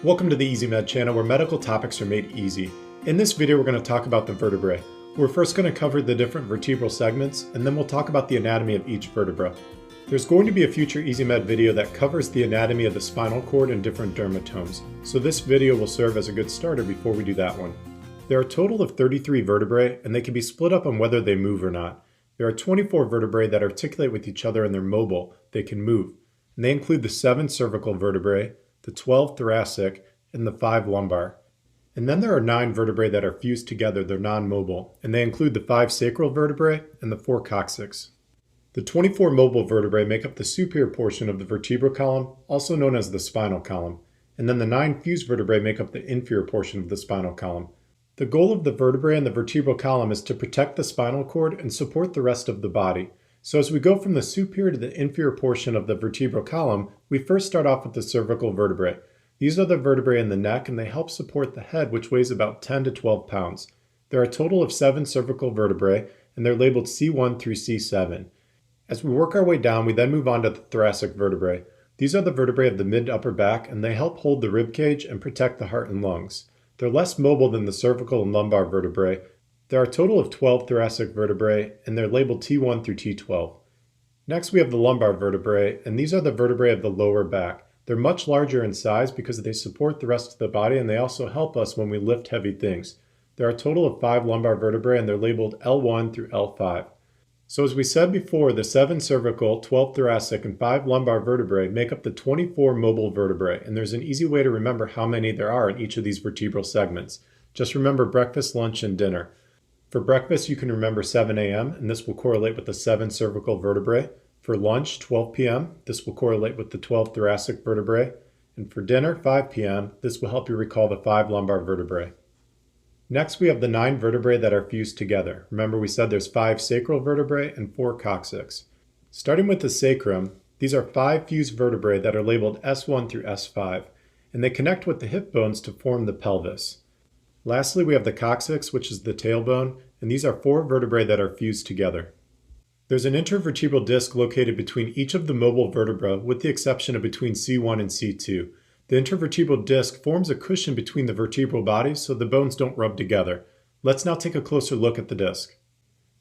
Welcome to the EasyMed channel where medical topics are made easy. In this video we're going to talk about the vertebrae. We're first going to cover the different vertebral segments and then we'll talk about the anatomy of each vertebra. There's going to be a future EasyMed video that covers the anatomy of the spinal cord and different dermatomes, so this video will serve as a good starter before we do that one. There are a total of 33 vertebrae and they can be split up on whether they move or not. There are 24 vertebrae that articulate with each other and they're mobile, they can move. And they include the 7 cervical vertebrae, the 12 thoracic, and the 5 lumbar. And then there are 9 vertebrae that are fused together, they're non-mobile, and they include the 5 sacral vertebrae and the 4 coccyx. The 24 mobile vertebrae make up the superior portion of the vertebral column, also known as the spinal column, and then the 9 fused vertebrae make up the inferior portion of the spinal column. The goal of the vertebrae and the vertebral column is to protect the spinal cord and support the rest of the body. So as we go from the superior to the inferior portion of the vertebral column, we first start off with the cervical vertebrae. These are the vertebrae in the neck and they help support the head, which weighs about 10 to 12 pounds. There are a total of 7 cervical vertebrae and they're labeled C1 through C7. As we work our way down, we then move on to the thoracic vertebrae. These are the vertebrae of the mid-upper back and they help hold the rib cage and protect the heart and lungs. They're less mobile than the cervical and lumbar vertebrae. There are a total of 12 thoracic vertebrae and they're labeled T1 through T12. Next we have the lumbar vertebrae, and these are the vertebrae of the lower back. They're much larger in size because they support the rest of the body and they also help us when we lift heavy things. There are a total of 5 lumbar vertebrae and they're labeled L1 through L5. So as we said before, the 7 cervical, 12 thoracic, and 5 lumbar vertebrae make up the 24 mobile vertebrae, and there's an easy way to remember how many there are in each of these vertebral segments. Just remember breakfast, lunch, and dinner. For breakfast, you can remember 7 a.m., and this will correlate with the 7 cervical vertebrae. For lunch, 12 p.m., this will correlate with the 12 thoracic vertebrae. And for dinner, 5 p.m., this will help you recall the 5 lumbar vertebrae. Next, we have the 9 vertebrae that are fused together. Remember, we said there's 5 sacral vertebrae and 4 coccyx. Starting with the sacrum, these are 5 fused vertebrae that are labeled S1 through S5, and they connect with the hip bones to form the pelvis. Lastly, we have the coccyx, which is the tailbone, and these are 4 vertebrae that are fused together. There's an intervertebral disc located between each of the mobile vertebrae, with the exception of between C1 and C2. The intervertebral disc forms a cushion between the vertebral bodies so the bones don't rub together. Let's now take a closer look at the disc.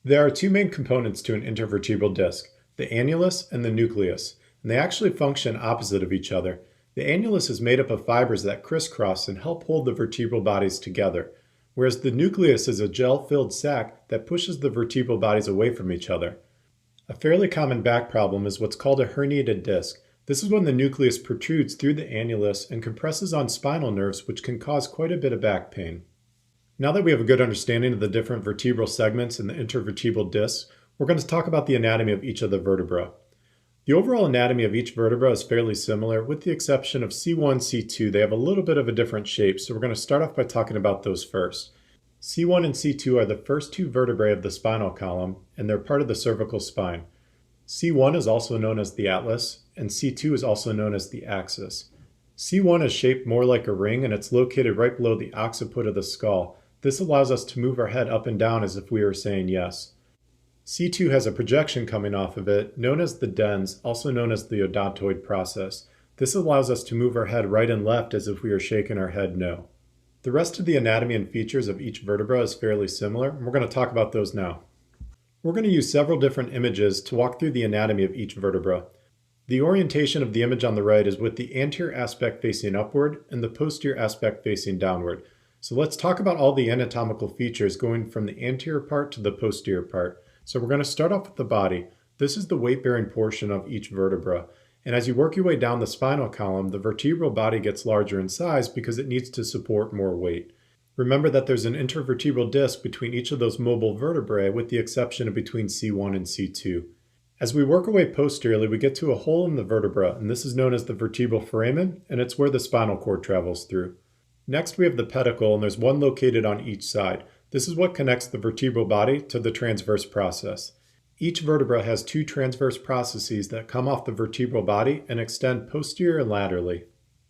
There are 2 main components to an intervertebral disc, the annulus and the nucleus, and they actually function opposite of each other. The annulus is made up of fibers that crisscross and help hold the vertebral bodies together, whereas the nucleus is a gel-filled sac that pushes the vertebral bodies away from each other. A fairly common back problem is what's called a herniated disc. This is when the nucleus protrudes through the annulus and compresses on spinal nerves, which can cause quite a bit of back pain. Now that we have a good understanding of the different vertebral segments and the intervertebral discs, we're going to talk about the anatomy of each of the vertebrae. The overall anatomy of each vertebra is fairly similar, with the exception of C1, C2. They have a little bit of a different shape, so we're going to start off by talking about those first. C1 and C2 are the first 2 vertebrae of the spinal column, and they're part of the cervical spine. C1 is also known as the atlas, and C2 is also known as the axis. C1 is shaped more like a ring, and it's located right below the occiput of the skull. This allows us to move our head up and down as if we were saying yes. C2 has a projection coming off of it, known as the dens, also known as the odontoid process. This allows us to move our head right and left as if we are shaking our head no. The rest of the anatomy and features of each vertebra is fairly similar, and we're going to talk about those now. We're going to use several different images to walk through the anatomy of each vertebra. The orientation of the image on the right is with the anterior aspect facing upward and the posterior aspect facing downward. So let's talk about all the anatomical features going from the anterior part to the posterior part. So we're going to start off with the body. This is the weight-bearing portion of each vertebra. And as you work your way down the spinal column, the vertebral body gets larger in size because it needs to support more weight. Remember that there's an intervertebral disc between each of those mobile vertebrae, with the exception of between C1 and C2. As we work our way posteriorly, we get to a hole in the vertebra, and this is known as the vertebral foramen, and it's where the spinal cord travels through. Next, we have the pedicle, and there's one located on each side. This is what connects the vertebral body to the transverse process. Each vertebra has 2 transverse processes that come off the vertebral body and extend posterior and laterally.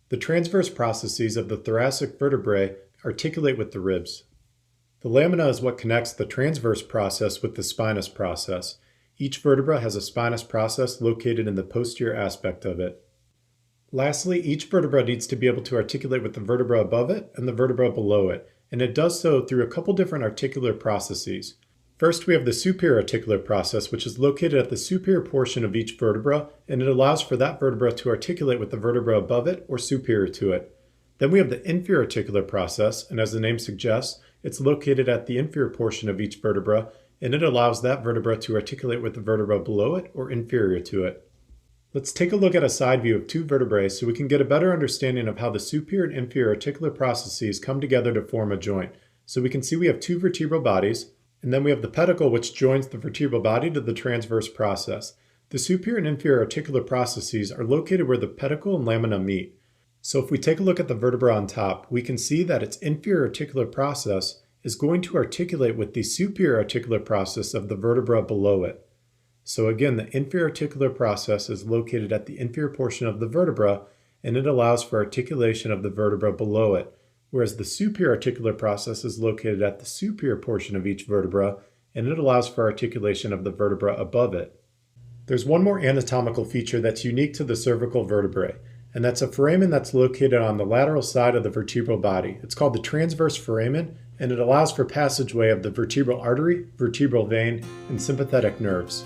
The transverse processes of the thoracic vertebrae articulate with the ribs. The lamina is what connects the transverse process with the spinous process. Each vertebra has a spinous process located in the posterior aspect of it. Lastly, each vertebra needs to be able to articulate with the vertebra above it and the vertebra below it, and it does so through a couple different articular processes. First, we have the superior articular process, which is located at the superior portion of each vertebra, and it allows for that vertebra to articulate with the vertebra above it or superior to it. Then we have the inferior articular process, and as the name suggests, it's located at the inferior portion of each vertebra, and it allows that vertebra to articulate with the vertebra below it or inferior to it. Let's take a look at a side view of two vertebrae so we can get a better understanding of how the superior and inferior articular processes come together to form a joint. So we can see we have two vertebral bodies, and then we have the pedicle which joins the vertebral body to the transverse process. The superior and inferior articular processes are located where the pedicle and lamina meet. So if we take a look at the vertebra on top, we can see that its inferior articular process is going to articulate with the superior articular process of the vertebra below it. So again, the inferior articular process is located at the inferior portion of the vertebra, and it allows for articulation of the vertebra below it, whereas the superior articular process is located at the superior portion of each vertebra, and it allows for articulation of the vertebra above it. There's one more anatomical feature that's unique to the cervical vertebrae, and that's a foramen that's located on the lateral side of the vertebral body. It's called the transverse foramen, and it allows for passageway of the vertebral artery, vertebral vein, and sympathetic nerves.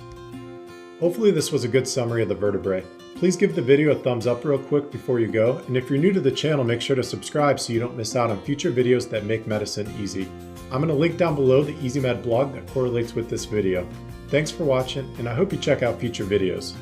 Hopefully this was a good summary of the vertebrae. Please give the video a thumbs up real quick before you go, and if you're new to the channel, make sure to subscribe so you don't miss out on future videos that make medicine easy. I'm going to link down below the EasyMed blog that correlates with this video. Thanks for watching, and I hope you check out future videos.